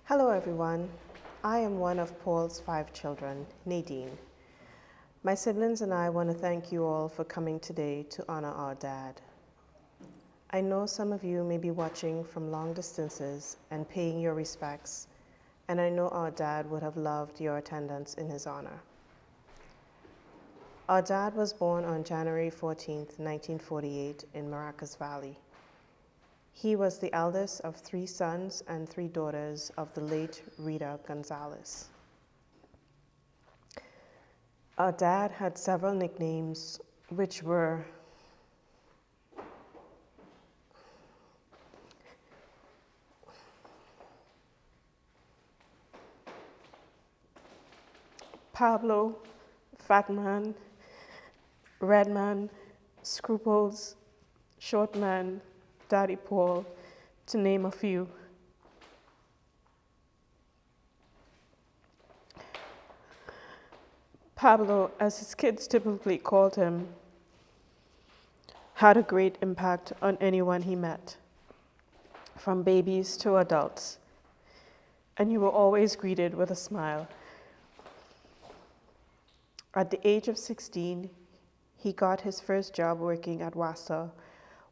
Hello everyone. I am one of Paul's 5 children, Nadine. My siblings and I want to thank you all for coming today to honor our dad. I know some of you may be watching from long distances and paying your respects, and I know our dad would have loved your attendance in his honor. Our dad was born on January 14th, 1948 in Maracas Valley. He was the eldest of 3 sons and 3 daughters of the late Rita Gonzalez. Our dad had several nicknames, which were Pablo, Fat Man, Red Man, Scruples, Short Man, Daddy Paul, to name a few. Pablo, as his kids typically called him, had a great impact on anyone he met, from babies to adults, and you were always greeted with a smile. At the age of 16, he got his first job working at WASA,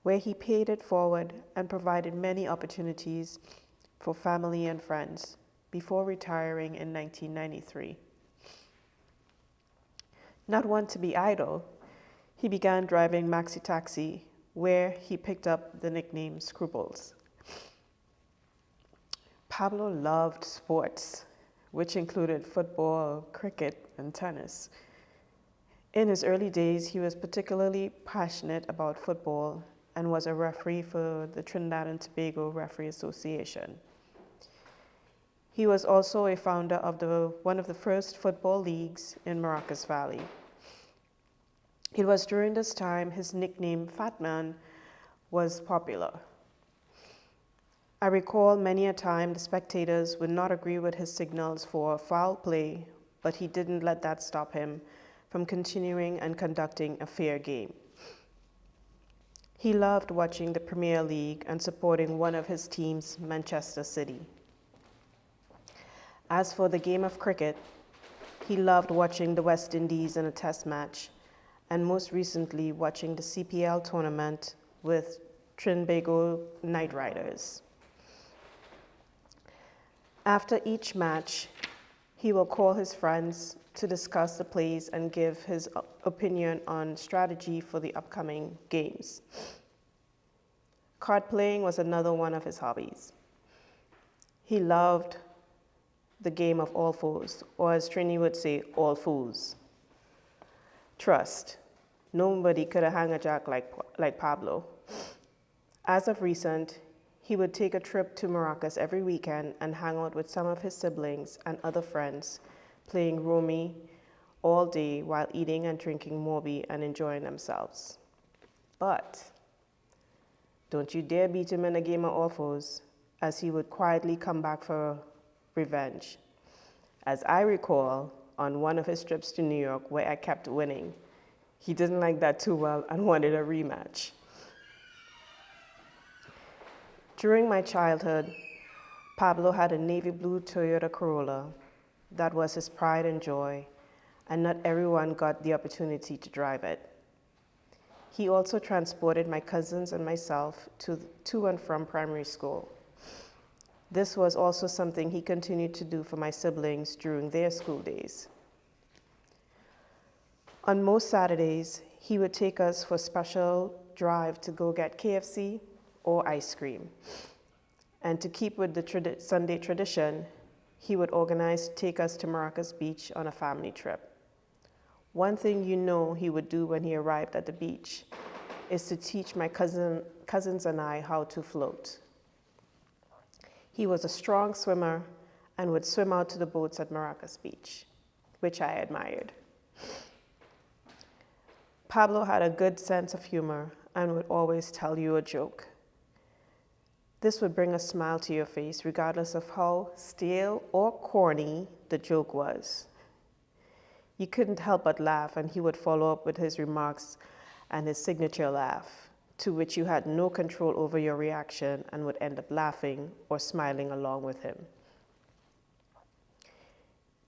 where he paid it forward and provided many opportunities for family and friends before retiring in 1993. Not one to be idle, he began driving maxi taxi, where he picked up the nickname Scruples. Pablo loved sports, which included football, cricket, and tennis. In his early days, he was particularly passionate about football and was a referee for the Trinidad and Tobago Referee Association. He was also a founder of one of the first football leagues in Maracas Valley. It was during this time his nickname Fat Man was popular. I recall many a time the spectators would not agree with his signals for foul play, but he didn't let that stop him from continuing and conducting a fair game. He loved watching the Premier League and supporting one of his teams, Manchester City. As for the game of cricket, he loved watching the West Indies in a test match, and most recently watching the CPL tournament with Trinbago Knight Riders. After each match, he will call his friends to discuss the plays and give his opinion on strategy for the upcoming games. Card playing was another one of his hobbies. He loved the game of all fours, or as Trini would say, all fools. Trust, nobody could have hung a jack like Pablo. As of recent, he would take a trip to Maracas every weekend and hang out with some of his siblings and other friends, playing Romy all day while eating and drinking Moby and enjoying themselves. But don't you dare beat him in a game of all fours, as he would quietly come back for revenge. As I recall, on one of his trips to New York where I kept winning, he didn't like that too well and wanted a rematch. During my childhood, Pablo had a navy blue Toyota Corolla that was his pride and joy, and not everyone got the opportunity to drive it. He also transported my cousins and myself to and from primary school. This was also something he continued to do for my siblings during their school days. On most Saturdays, he would take us for a special drive to go get KFC or ice cream. And to keep with the Sunday tradition, he would organize to take us to Maracas Beach on a family trip. One thing you know he would do when he arrived at the beach is to teach my cousins and I how to float. He was a strong swimmer and would swim out to the boats at Maracas Beach, which I admired. Pablo had a good sense of humor and would always tell you a joke. This would bring a smile to your face regardless of how stale or corny the joke was. You couldn't help but laugh, and he would follow up with his remarks and his signature laugh, to which you had no control over your reaction and would end up laughing or smiling along with him.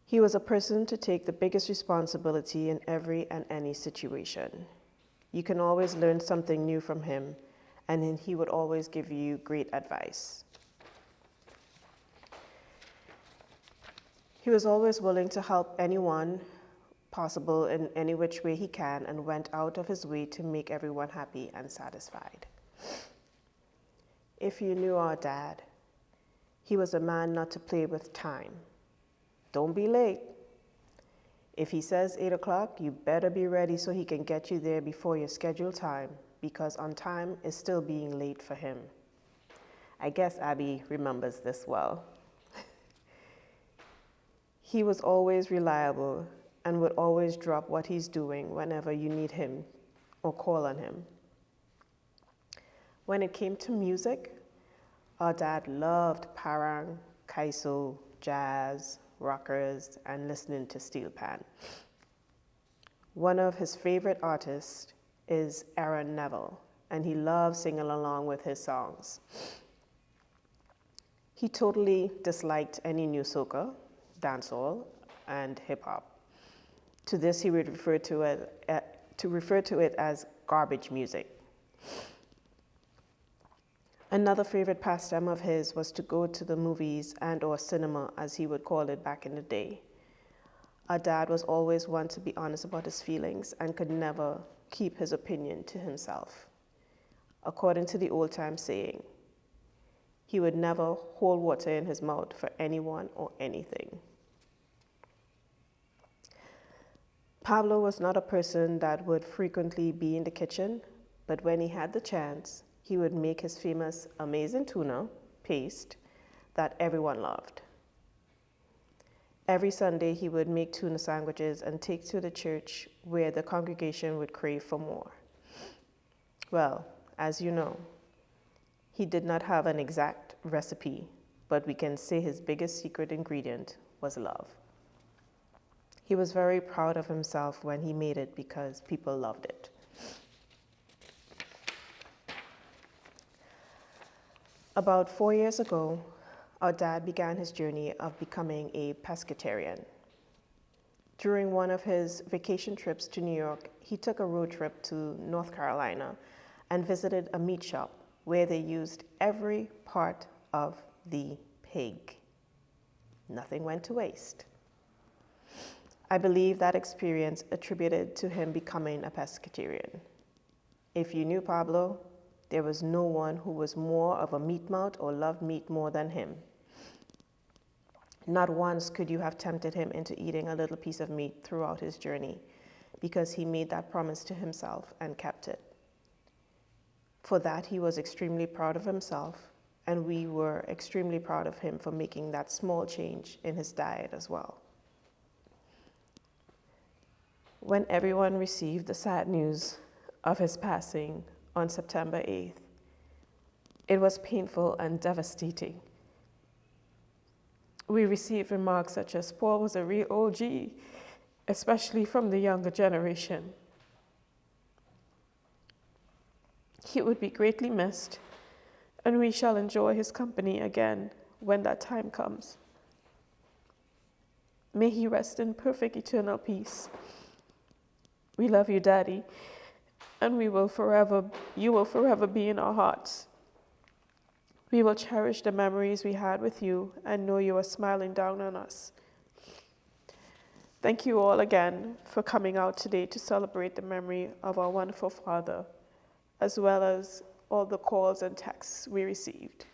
He was a person to take the biggest responsibility in every and any situation. You can always learn something new from him, and then he would always give you great advice. He was always willing to help anyone possible in any which way he can, and went out of his way to make everyone happy and satisfied. If you knew our dad, he was a man not to play with time. Don't be late. If he says 8 o'clock, you better be ready so he can get you there before your scheduled time, because on time is still being late for him. I guess Abby remembers this well. He was always reliable and would always drop what he's doing whenever you need him or call on him. When it came to music, our dad loved parang, kaiso, jazz, rockers, and listening to steel pan. One of his favorite artists is Aaron Neville, and he loves singing along with his songs. He totally disliked any new soca, dancehall, and hip hop. To this, he would refer to it as garbage music. Another favorite pastime of his was to go to the movies and or cinema, as he would call it back in the day. Our dad was always one to be honest about his feelings and could never keep his opinion to himself. According to the old-time saying, he would never hold water in his mouth for anyone or anything. Pablo was not a person that would frequently be in the kitchen, but when he had the chance, he would make his famous amazing tuna paste that everyone loved. Every Sunday, he would make tuna sandwiches and take to the church where the congregation would crave for more. Well, as you know, he did not have an exact recipe, but we can say his biggest secret ingredient was love. He was very proud of himself when he made it because people loved it. About 4 years ago, our dad began his journey of becoming a pescatarian. During one of his vacation trips to New York, he took a road trip to North Carolina and visited a meat shop where they used every part of the pig. Nothing went to waste. I believe that experience attributed to him becoming a pescatarian. If you knew Pablo, there was no one who was more of a meat mouth or loved meat more than him. Not once could you have tempted him into eating a little piece of meat throughout his journey, because he made that promise to himself and kept it. For that, he was extremely proud of himself, and we were extremely proud of him for making that small change in his diet as well. When everyone received the sad news of his passing on September 8th, it was painful and devastating. We received remarks such as Paul was a real OG, especially from the younger generation. He would be greatly missed, and we shall enjoy his company again when that time comes. May he rest in perfect eternal peace. We love you, Daddy, and you will forever be in our hearts. We will cherish the memories we had with you and know you are smiling down on us. Thank you all again for coming out today to celebrate the memory of our wonderful father, as well as all the calls and texts we received.